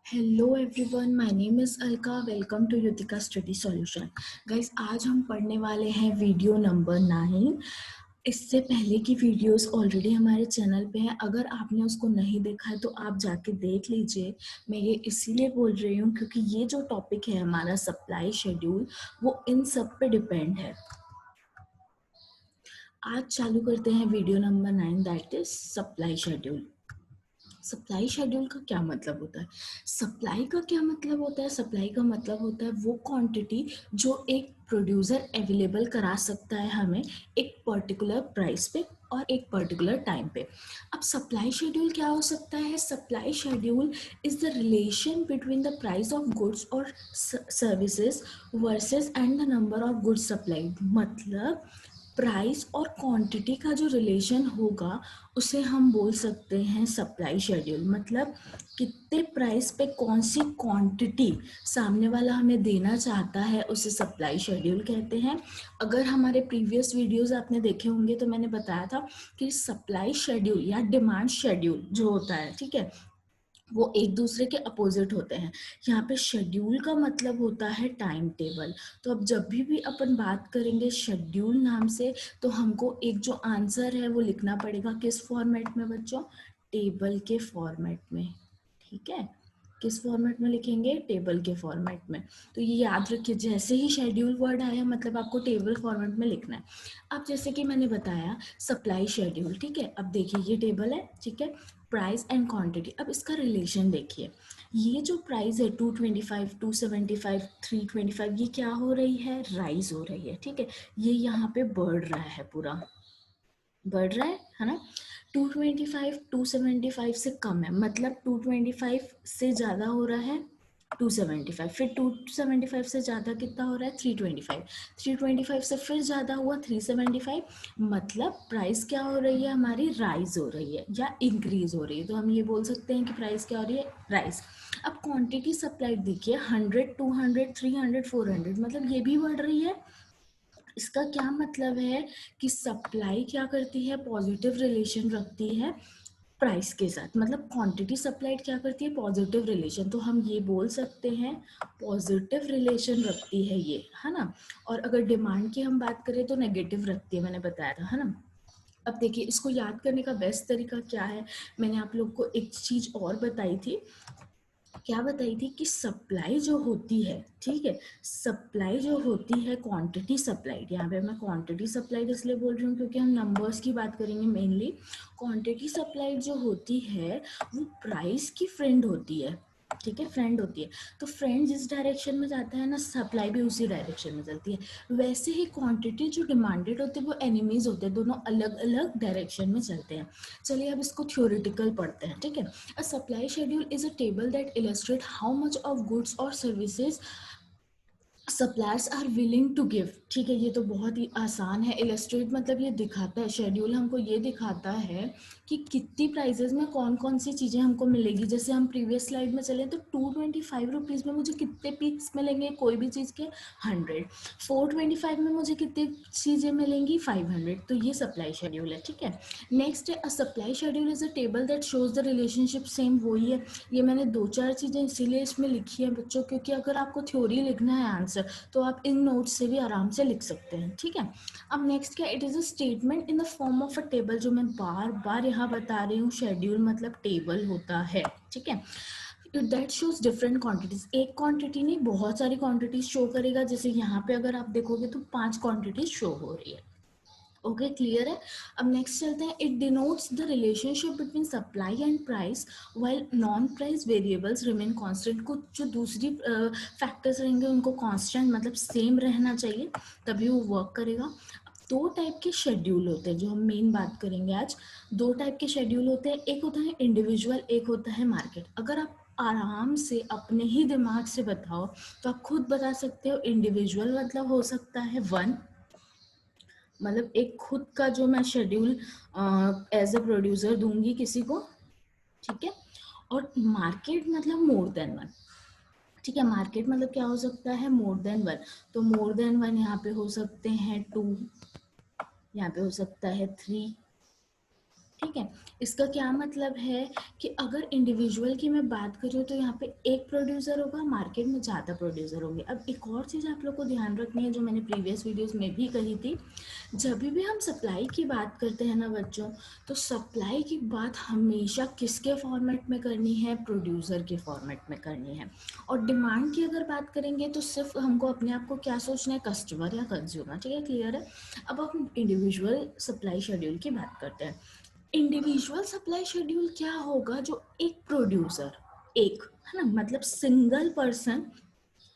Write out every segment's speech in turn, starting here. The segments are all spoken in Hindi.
Hello everyone, my name is Alka. Welcome to Yutika study solution. Guys, आज हम पढ़ने वाले हैं वीडियो नंबर 9। इससे पहले की वीडियोस ऑलरेडी हमारे चैनल पे हैं। अगर आपने उसको नहीं देखा है तो आप जाके देख लीजिए। मैं ये इसीलिए बोल रही हूँ क्योंकि ये जो टॉपिक है हमारा सप्लाई शेड्यूल, वो इन सब पे डिपेंड है। आज चालू करते हैं video number 9, that is supply schedule. Supply schedule का क्या मतलब होता है? सप्लाई का क्या मतलब होता है? सप्लाई का मतलब होता है वो क्वांटिटी जो एक प्रोड्यूसर अवेलेबल करा सकता है हमें एक पर्टिकुलर प्राइस पे और एक पर्टिकुलर टाइम पे। अब सप्लाई शेड्यूल क्या हो सकता है? Supply schedule is the relation between the price of goods और services versus and the number of goods supplied. मतलब प्राइस और क्वांटिटी का जो रिलेशन होगा उसे हम बोल सकते हैं सप्लाई शेड्यूल। मतलब कितने प्राइस पे कौन सी क्वांटिटी सामने वाला हमें देना चाहता है उसे सप्लाई शेड्यूल कहते हैं। अगर हमारे प्रीवियस वीडियोस आपने देखे होंगे तो मैंने बताया था कि सप्लाई शेड्यूल या डिमांड शेड्यूल जो होता है, ठीक है, वो एक दूसरे के अपोजिट होते हैं। यहाँ पे शेड्यूल का मतलब होता है टाइम टेबल। तो अब जब भी अपन बात करेंगे शेड्यूल नाम से, तो हमको एक जो आंसर है वो लिखना पड़ेगा किस फॉर्मेट में बच्चों? टेबल के फॉर्मेट में। ठीक है, किस फॉर्मेट में लिखेंगे? टेबल के फॉर्मेट में। तो ये याद रखिए, जैसे ही शेड्यूल वर्ड आया मतलब आपको टेबल फॉर्मेट में लिखना है। अब जैसे कि मैंने बताया सप्लाई शेड्यूल, ठीक है। अब देखिए ये टेबल है, ठीक है, प्राइस एंड क्वांटिटी। अब इसका रिलेशन देखिए, ये जो प्राइस है 225, 275, 325, ये क्या हो रही है? राइज हो रही है, ठीक है। ये यहाँ पे बढ़ रहा है, पूरा बढ़ रहा है ना। 225 275 से कम है, मतलब 225 से ज़्यादा हो रहा है 275, फिर 275 से ज़्यादा कितना हो रहा है? 325, 325 से फिर ज़्यादा हुआ 375। मतलब प्राइस क्या हो रही है हमारी? राइज हो रही है या इंक्रीज हो रही है। तो हम ये बोल सकते हैं कि प्राइस क्या हो रही है? राइज। अब क्वांटिटी सप्लाइड देखिए, 100, 200, 300, 400, मतलब ये भी बढ़ रही है। इसका क्या मतलब है कि सप्लाई क्या करती है? पॉजिटिव रिलेशन रखती है प्राइस के साथ। मतलब क्वांटिटी सप्लाइड क्या करती है? Positive relation. तो हम ये बोल सकते हैं पॉजिटिव रिलेशन रखती है ये, है ना। और अगर डिमांड की हम बात करें तो नेगेटिव रखती है, मैंने बताया था, है ना। अब देखिए इसको याद करने का बेस्ट तरीका क्या है? मैंने आप लोग को एक चीज और बताई थी। क्या बताई थी कि सप्लाई जो होती है, ठीक है, सप्लाई जो होती है क्वांटिटी सप्लाइड। यहाँ पे मैं क्वांटिटी सप्लाइड इसलिए बोल रही हूँ क्योंकि हम नंबर्स की बात करेंगे मेनली। क्वांटिटी सप्लाइड जो होती है वो प्राइस की फ्रेंड होती है, ठीक है, फ्रेंड होती है। तो फ्रेंड जिस डायरेक्शन में जाता है ना, सप्लाई भी उसी डायरेक्शन में चलती है। वैसे ही क्वांटिटी जो डिमांडेड होती है वो एनिमीज होते हैं, दोनों अलग अलग डायरेक्शन में चलते हैं। चलिए अब इसको थ्योरेटिकल पढ़ते हैं, ठीक है। A supply schedule is a table that illustrates how much of goods or services suppliers are willing to give. ठीक है, ये तो बहुत ही आसान है। इलस्ट्रेट मतलब ये दिखाता है, शेड्यूल हमको ये दिखाता है कि कितनी प्राइजेस में कौन कौन सी चीज़ें हमको मिलेगी। जैसे हम प्रीवियस स्लाइड में चले तो 225 रुपीज़ में मुझे कितने पीस मिलेंगे कोई भी चीज़ के? 100। 425 में मुझे कितनी चीज़ें मिलेंगी? 500। तो ये सप्लाई शेड्यूल है, ठीक है। नेक्स्ट है a supply schedule is a table that shows the relationship. Same वही है। ये मैंने दो चार चीज़ें इसीलिए इसमें लिखी है बच्चों, क्योंकि अगर आपको थ्योरी लिखना है आंसर तो आप इन नोट्स से भी आराम से लिख सकते हैं, ठीक है। अब नेक्स्ट क्या? It is a statement in the form of a table. जो मैं बार बार यहाँ बता रही हूँ, शेड्यूल मतलब टेबल होता है, ठीक है। That shows different quantities. एक क्वांटिटी नहीं, बहुत सारी क्वांटिटीज शो करेगा। जैसे यहाँ पे अगर आप देखोगे तो 5 क्वांटिटीज शो हो रही है। ओके, क्लियर है। अब नेक्स्ट चलते हैं। It denotes the relationship between supply and price while non price variables remain constant. कुछ जो दूसरी फैक्टर्स रहेंगे उनको कांस्टेंट मतलब सेम रहना चाहिए, तभी वो वर्क करेगा। दो टाइप के शेड्यूल होते हैं जो हम मेन बात करेंगे आज। दो टाइप के शेड्यूल होते हैं, एक होता है इंडिविजुअल, एक होता है मार्केट। अगर आप आराम से अपने ही दिमाग से बताओ तो आप खुद बता सकते हो। इंडिविजुअल मतलब हो सकता है 1, मतलब एक खुद का जो मैं शेड्यूल एज अ प्रोड्यूसर दूंगी किसी को, ठीक है। और मार्केट मतलब मोर देन 1, ठीक है। मार्केट मतलब क्या हो सकता है? More than 1। तो मोर देन 1 यहाँ पे हो सकते हैं 2, यहाँ पे हो सकता है 3, ठीक है। इसका क्या मतलब है कि अगर इंडिविजुअल की मैं बात करूँ तो यहाँ पे एक प्रोड्यूसर होगा, मार्केट में ज़्यादा प्रोड्यूसर होंगे। अब एक और चीज़ आप लोग को ध्यान रखनी है जो मैंने प्रीवियस वीडियोस में भी कही थी, जब भी हम सप्लाई की बात करते हैं ना बच्चों, तो सप्लाई की बात हमेशा किसके फॉर्मेट में करनी है, प्रोड्यूसर के फॉर्मेट में करनी है। और डिमांड की अगर बात करेंगे तो सिर्फ हमको अपने आप को क्या सोचना है, कस्टमर या कंज्यूमर। ठीक है, क्लियर है। अब हम इंडिविजुअल सप्लाई शेड्यूल की बात करते हैं। इंडिविजुअल सप्लाई शेड्यूल क्या होगा, जो एक प्रोड्यूसर, एक है ना, मतलब सिंगल पर्सन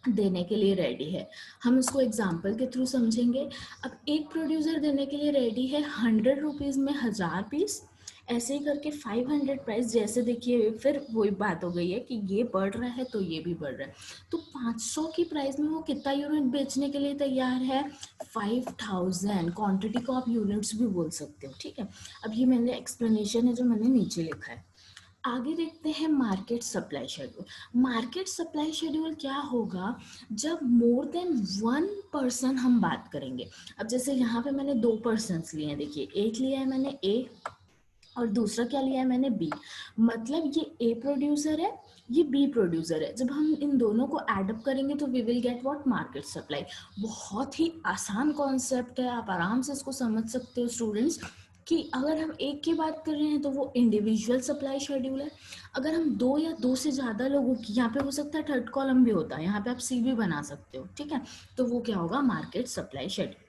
देने के लिए रेडी है। हम इसको एग्जाम्पल के थ्रू समझेंगे। अब एक प्रोड्यूसर देने के लिए रेडी है 100 रुपीज में 1000 पीस, ऐसे ही करके 500 प्राइस। जैसे देखिए फिर वही बात हो गई है कि ये बढ़ रहा है तो ये भी बढ़ रहा है, तो 500 की प्राइस में वो कितना यूनिट बेचने के लिए तैयार है, 5000। क्वांटिटी को आप यूनिट्स भी बोल सकते हो। ठीक है, अब ये मैंने एक्सप्लेनेशन है जो मैंने नीचे लिखा है। आगे देखते हैं market supply schedule. Market supply schedule क्या होगा, जब मोर देन वन पर्सन हम बात करेंगे। अब जैसे यहाँ पे मैंने 2 पर्सन्स लिए हैं, देखिए एक लिया है मैंने ए और दूसरा क्या लिया है मैंने बी। मतलब ये ए प्रोड्यूसर है, ये बी प्रोड्यूसर है। जब हम इन दोनों को एडअप करेंगे तो we will get what, market supply. बहुत ही आसान कॉन्सेप्ट है, आप आराम से इसको समझ सकते हो स्टूडेंट्स, कि अगर हम एक की बात कर रहे हैं तो वो इंडिविजुअल सप्लाई शेड्यूल है। अगर हम दो या दो से ज़्यादा लोगों की, यहाँ पे हो सकता है थर्ड कॉलम भी होता है, यहाँ पे आप सी भी बना सकते हो। ठीक है, तो वो क्या होगा, मार्केट सप्लाई शेड्यूल।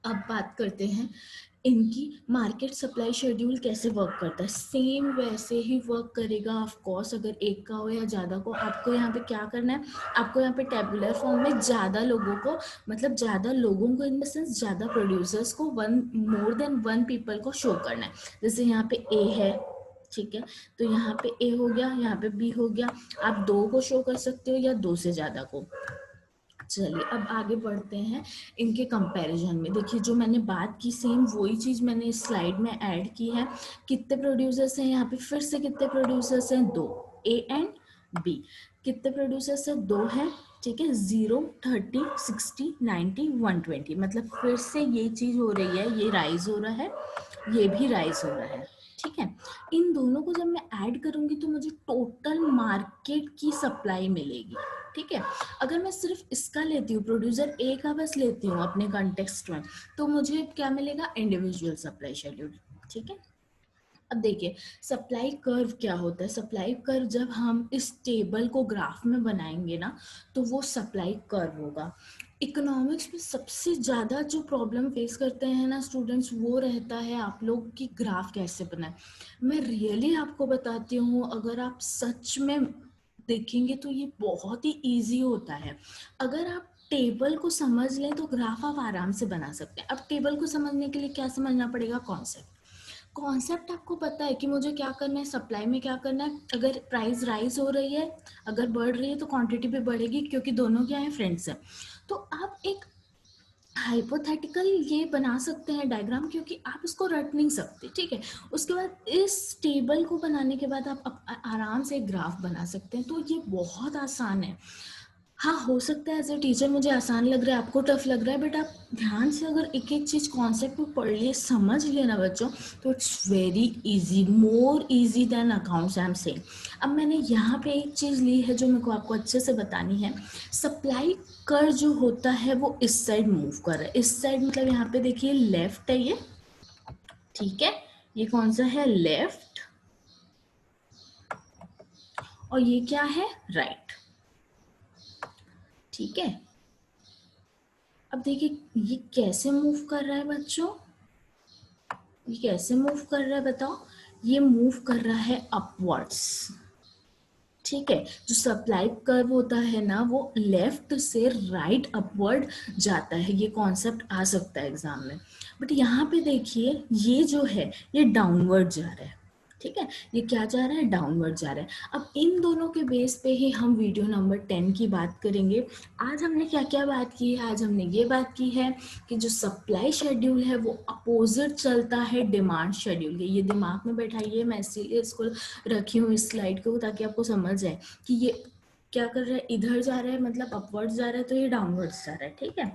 अब बात करते हैं इनकी। मार्केट सप्लाई शेड्यूल कैसे वर्क करता है, सेम वैसे ही वर्क करेगा। ऑफ कोर्स अगर एक का हो या ज़्यादा को, आपको यहाँ पे क्या करना है, आपको यहाँ पे टेबुलर फॉर्म में ज़्यादा लोगों को, मतलब ज़्यादा लोगों को इन द सेंस ज़्यादा प्रोड्यूसर्स को, one more than one people को शो करना है। जैसे यहाँ पे ए है, ठीक है, तो यहाँ पे ए हो गया, यहाँ पे बी हो गया। आप दो को शो कर सकते हो या दो से ज़्यादा को। चलिए अब आगे बढ़ते हैं इनके कंपैरिजन में। देखिए जो मैंने बात की सेम वही चीज़ मैंने इस स्लाइड में ऐड की है। कितने प्रोड्यूसर्स हैं यहाँ पे, फिर से कितने प्रोड्यूसर्स हैं, दो, ए एंड बी। कितने प्रोड्यूसर्स हैं, दो हैं। ठीक है, 0, 30, 60, 90, 120। मतलब फिर से ये चीज़ हो रही है, ये राइज हो रहा है, ये भी राइज हो रहा है। ठीक है, इन दोनों को जब मैं ऐड करूंगी तो मुझे टोटल मार्केट की सप्लाई मिलेगी। ठीक है, अगर मैं सिर्फ इसका लेती हूँ, प्रोड्यूसर ए का बस लेती हूँ अपने कंटेक्स्ट में, तो मुझे क्या मिलेगा, इंडिविजुअल सप्लाई शेड्यूल। ठीक है, अब देखिए सप्लाई कर्व क्या होता है। सप्लाई कर्व जब हम इस टेबल को ग्राफ में बनाएंगे ना, तो वो सप्लाई कर्व होगा। इकोनॉमिक्स में सबसे ज़्यादा जो प्रॉब्लम फेस करते हैं ना स्टूडेंट्स, वो रहता है आप लोग की ग्राफ कैसे बनाए। मैं रियली आपको बताती हूँ, अगर आप सच में देखेंगे तो ये बहुत ही इजी होता है। अगर आप टेबल को समझ लें तो ग्राफ आप आराम से बना सकते हैं। अब टेबल को समझने के लिए क्या समझना पड़ेगा, कॉन्सेप्ट। कॉन्सेप्ट आपको पता है कि मुझे क्या करना है, सप्लाई में क्या करना है। अगर प्राइस राइज हो रही है, अगर बढ़ रही है तो क्वांटिटी भी बढ़ेगी, क्योंकि दोनों क्या है, फ्रेंड्स हैं। तो आप एक हाइपोथेटिकल ये बना सकते हैं डायग्राम, क्योंकि आप इसको रट नहीं सकते। ठीक है, उसके बाद इस टेबल को बनाने के बाद आप आराम से एक ग्राफ बना सकते हैं। तो ये बहुत आसान है। हाँ, हो सकता है एज ए टीचर मुझे आसान लग रहा है, आपको टफ लग रहा है, बट आप ध्यान से अगर एक एक चीज़ कॉन्सेप्ट में पढ़ लिए, समझ लिए ना बच्चों, तो it's very easy, more easy than accounts I am saying. अब मैंने यहाँ पे एक चीज़ ली है जो मेरे को आपको अच्छे से बतानी है। सप्लाई कर जो होता है वो इस साइड मूव कर रहा है। इस साइड मतलब यहाँ पे देखिए लेफ्ट है ये, ठीक है, ये कौन सा है, लेफ्ट, और ये क्या है, राइट। ठीक है, अब देखिए ये कैसे मूव कर रहा है बच्चों, ये कैसे मूव कर रहा है बताओ, ये मूव कर रहा है अपवर्ड्स। ठीक है, जो सप्लाई कर्व होता है ना वो लेफ्ट से राइट अपवर्ड जाता है। ये कॉन्सेप्ट आ सकता है एग्जाम में, बट यहाँ पे देखिए ये जो है ये डाउनवर्ड जा रहा है। ठीक है, ये क्या जा रहा है, डाउनवर्ड जा रहा है। अब इन दोनों के बेस पे ही हम वीडियो नंबर 10 की बात करेंगे। आज हमने क्या क्या बात की है, आज हमने ये बात की है कि जो सप्लाई शेड्यूल है वो अपोजिट चलता है डिमांड शेड्यूल के। ये दिमाग में बैठाइए, मैं इसीलिए इसको रखी हूँ इस स्लाइड को, ताकि आपको समझ जाए कि ये क्या कर रहा है, इधर जा रहा है मतलब अपवर्ड्स जा रहा है, तो ये डाउनवर्ड्स जा रहा है। ठीक है,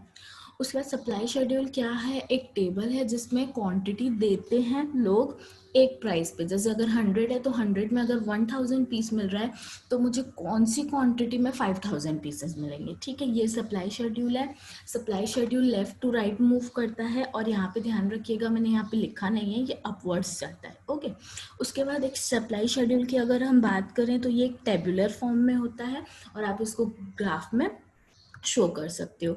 उसके बाद सप्लाई शेड्यूल क्या है, एक टेबल है जिसमें क्वांटिटी देते हैं लोग एक प्राइस पे। जैसे अगर 100 है तो 100 में अगर 1000 पीस मिल रहा है तो मुझे कौन सी क्वांटिटी में 5000 पीसेस मिलेंगे, ठीक है। ये सप्लाई शेड्यूल है। Supply schedule left to right move करता है, और यहाँ पे ध्यान रखिएगा मैंने यहाँ पे लिखा नहीं है, ये अपवर्ड्स जाता है, ओके। उसके बाद एक सप्लाई शेड्यूल की अगर हम बात करें तो ये एक टेबुलर फॉर्म में होता है, और आप इसको ग्राफ में शो कर सकते हो।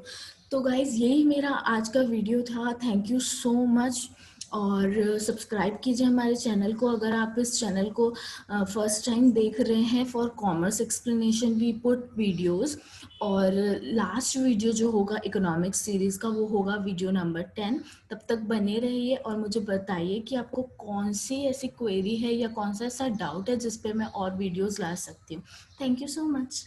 तो गाइज यही मेरा आज का वीडियो था। थैंक यू सो मच, और सब्सक्राइब कीजिए हमारे चैनल को अगर आप इस चैनल को फर्स्ट टाइम देख रहे हैं। For commerce explanation we put videos, और लास्ट वीडियो जो होगा इकोनॉमिक्स सीरीज़ का वो होगा वीडियो नंबर 10। तब तक बने रहिए और मुझे बताइए कि आपको कौन सी ऐसी क्वेरी है या कौन सा ऐसा डाउट है जिस पे मैं और वीडियोस ला सकती हूँ। Thank you so much.